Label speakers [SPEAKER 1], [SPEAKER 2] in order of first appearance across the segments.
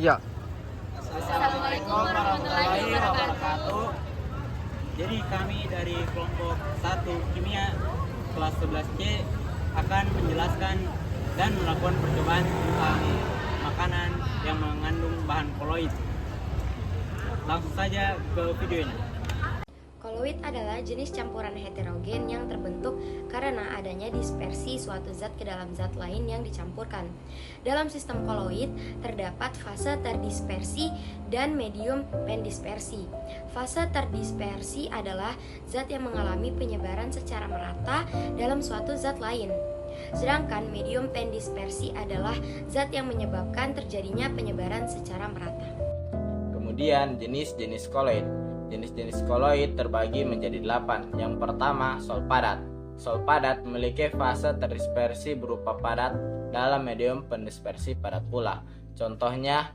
[SPEAKER 1] Ya.
[SPEAKER 2] Assalamualaikum warahmatullahi wabarakatuh.
[SPEAKER 3] Jadi kami dari kelompok 1 kimia kelas 11C akan menjelaskan dan melakukan percobaan tentang makanan yang mengandung bahan koloid. Langsung saja ke videonya.
[SPEAKER 2] Koloid adalah jenis campuran heterogen yang terbentuk karena adanya dispersi suatu zat ke dalam zat lain yang dicampurkan. Dalam sistem koloid terdapat fase terdispersi dan medium pendispersi. Fase terdispersi adalah zat yang mengalami penyebaran secara merata dalam suatu zat lain. Sedangkan medium pendispersi adalah zat yang menyebabkan terjadinya penyebaran secara merata.
[SPEAKER 4] Kemudian jenis-jenis koloid. Jenis-jenis koloid terbagi menjadi 8. Yang pertama, sol padat. Sol padat memiliki fase terdispersi berupa padat dalam medium pendispersi padat pula. Contohnya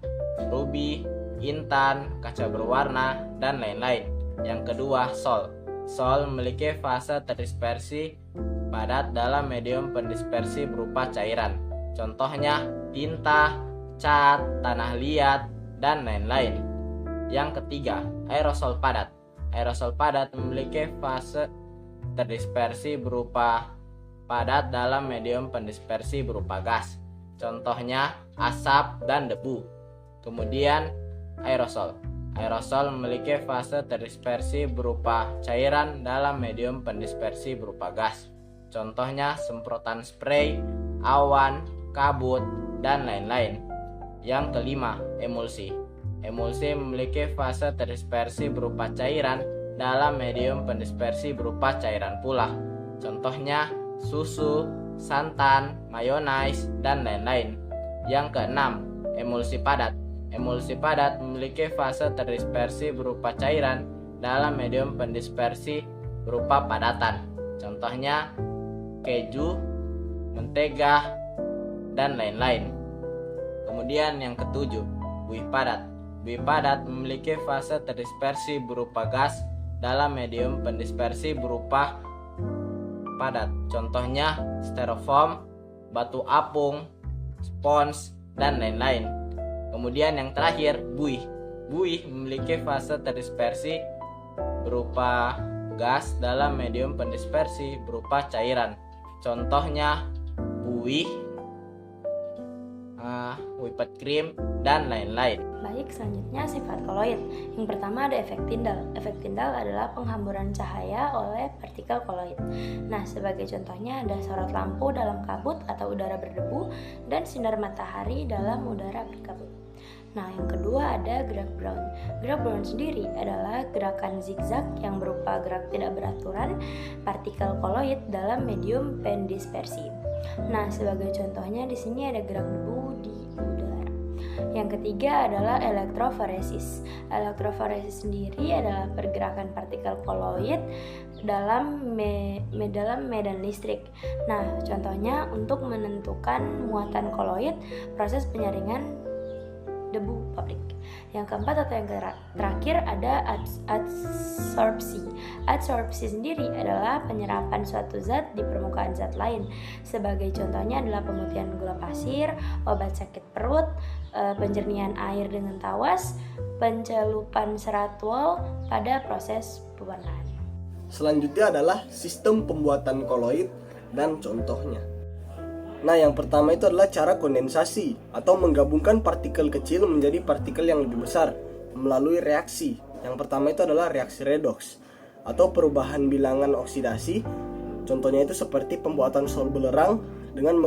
[SPEAKER 4] ruby, intan, kaca berwarna, dan lain-lain. Yang kedua, sol. Sol memiliki fase terdispersi padat dalam medium pendispersi berupa cairan. Contohnya tinta, cat, tanah liat, dan lain-lain. Yang ketiga, aerosol padat. Aerosol padat memiliki fase terdispersi berupa padat dalam medium pendispersi berupa gas. Contohnya asap dan debu. Kemudian aerosol. Aerosol memiliki fase terdispersi berupa cairan dalam medium pendispersi berupa gas. Contohnya semprotan spray, awan, kabut, dan lain-lain. Yang kelima, emulsi. Emulsi memiliki fase terdispersi berupa cairan dalam medium pendispersi berupa cairan pula. Contohnya susu, santan, mayonaise, dan lain-lain. Yang keenam, emulsi padat. Emulsi padat memiliki fase terdispersi berupa cairan dalam medium pendispersi berupa padatan. Contohnya keju, mentega, dan lain-lain. Kemudian yang ketujuh, buih padat. Buih padat memiliki fase terdispersi berupa gas dalam medium pendispersi berupa padat. Contohnya styrofoam, batu apung, spons, dan lain-lain. Kemudian yang terakhir, buih. Buih memiliki fase terdispersi berupa gas dalam medium pendispersi berupa cairan. Contohnya buih, whipped cream, dan lain-lain.
[SPEAKER 5] Baik, selanjutnya sifat koloid. Yang pertama ada efek Tyndall. Efek Tyndall adalah penghamburan cahaya oleh partikel koloid. Nah, sebagai contohnya ada sorot lampu dalam kabut atau udara berdebu dan sinar matahari dalam udara berkabut. Nah, yang kedua ada gerak Brown. Gerak Brown sendiri adalah gerakan zigzag yang berupa gerak tidak beraturan partikel koloid dalam medium pendispersi. Nah, sebagai contohnya di sini ada gerak debu di udara. Yang ketiga adalah elektroforesis. Elektroforesis sendiri adalah pergerakan partikel koloid dalam medan listrik. Nah, contohnya untuk menentukan muatan koloid, proses penyaringan debu pabrik. Yang keempat atau yang terakhir ada adsorpsi. Adsorpsi sendiri adalah penyerapan suatu zat di permukaan zat lain. Sebagai contohnya adalah pemutihan gula pasir, obat sakit perut, penjernihan air dengan tawas, pencelupan serat wol pada proses pewarnaan.
[SPEAKER 1] Selanjutnya adalah sistem pembuatan koloid dan contohnya. Nah, yang pertama itu adalah cara kondensasi atau menggabungkan partikel kecil menjadi partikel yang lebih besar melalui reaksi. Yang pertama itu adalah reaksi redoks atau perubahan bilangan oksidasi. Contohnya itu seperti pembuatan sol belerang dengan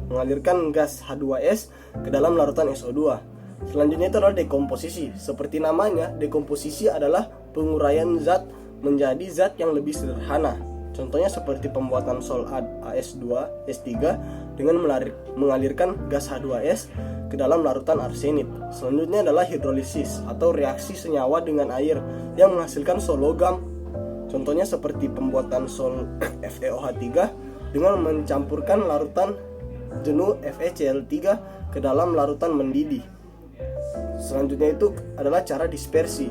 [SPEAKER 1] mengalirkan gas H2S ke dalam larutan SO2. Selanjutnya itu adalah dekomposisi. Seperti namanya, dekomposisi adalah penguraian zat menjadi zat yang lebih sederhana. Contohnya seperti pembuatan sol AS2S3 dengan mengalirkan gas H2S ke dalam larutan arsenit. Selanjutnya adalah hidrolisis atau reaksi senyawa dengan air yang menghasilkan sol logam. Contohnya seperti pembuatan sol FeOH3 dengan mencampurkan larutan jenuh FeCl3 ke dalam larutan mendidih. Selanjutnya itu adalah cara dispersi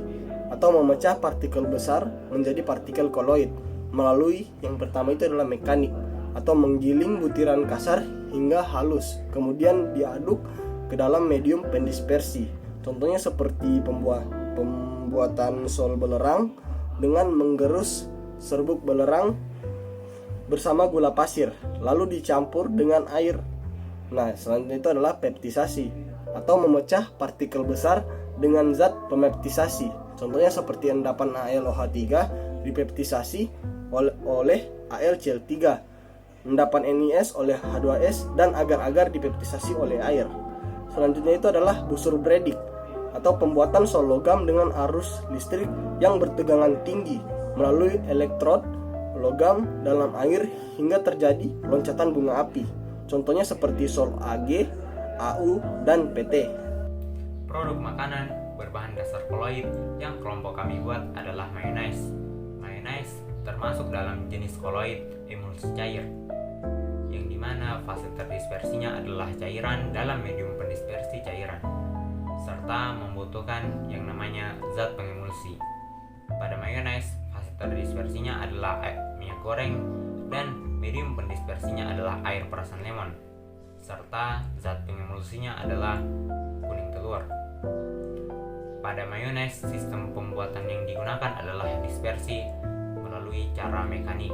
[SPEAKER 1] atau memecah partikel besar menjadi partikel koloid melalui yang pertama itu adalah mekanik atau menggiling butiran kasar hingga halus, kemudian diaduk ke dalam medium pendispersi. Contohnya seperti pembuatan sol belerang dengan menggerus serbuk belerang bersama gula pasir lalu dicampur dengan air. Nah, selanjutnya itu adalah peptisasi atau memecah partikel besar dengan zat pemeptisasi. Contohnya seperti endapan AlOH3 dipeptisasi oleh AlCl3, endapan NiS oleh H2S, dan agar-agar dipeptisasi oleh air. Selanjutnya itu adalah busur Bredig atau pembuatan sol logam dengan arus listrik yang bertegangan tinggi melalui elektrod logam dalam air hingga terjadi loncatan bunga api. Contohnya seperti sol Ag, Au, dan PT.
[SPEAKER 3] Produk makanan berbahan dasar koloid yang kelompok kami buat adalah mayonnaise. Mayonnaise termasuk dalam jenis koloid emulsi cair, yang dimana fase terdispersinya adalah cairan dalam medium pendispersi cairan, serta membutuhkan yang namanya zat pengemulsi. Pada mayonnaise, fase terdispersinya adalah minyak goreng dan medium pendispersinya adalah air perasan lemon, serta zat pengemulsinya adalah kuning telur. Pada mayonnaise, sistem pembuatan yang digunakan adalah dispersi melalui cara mekanik.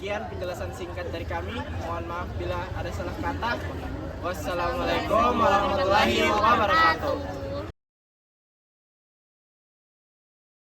[SPEAKER 4] Sekian penjelasan singkat dari kami. Mohon maaf bila ada salah kata. Wassalamualaikum warahmatullahi wabarakatuh.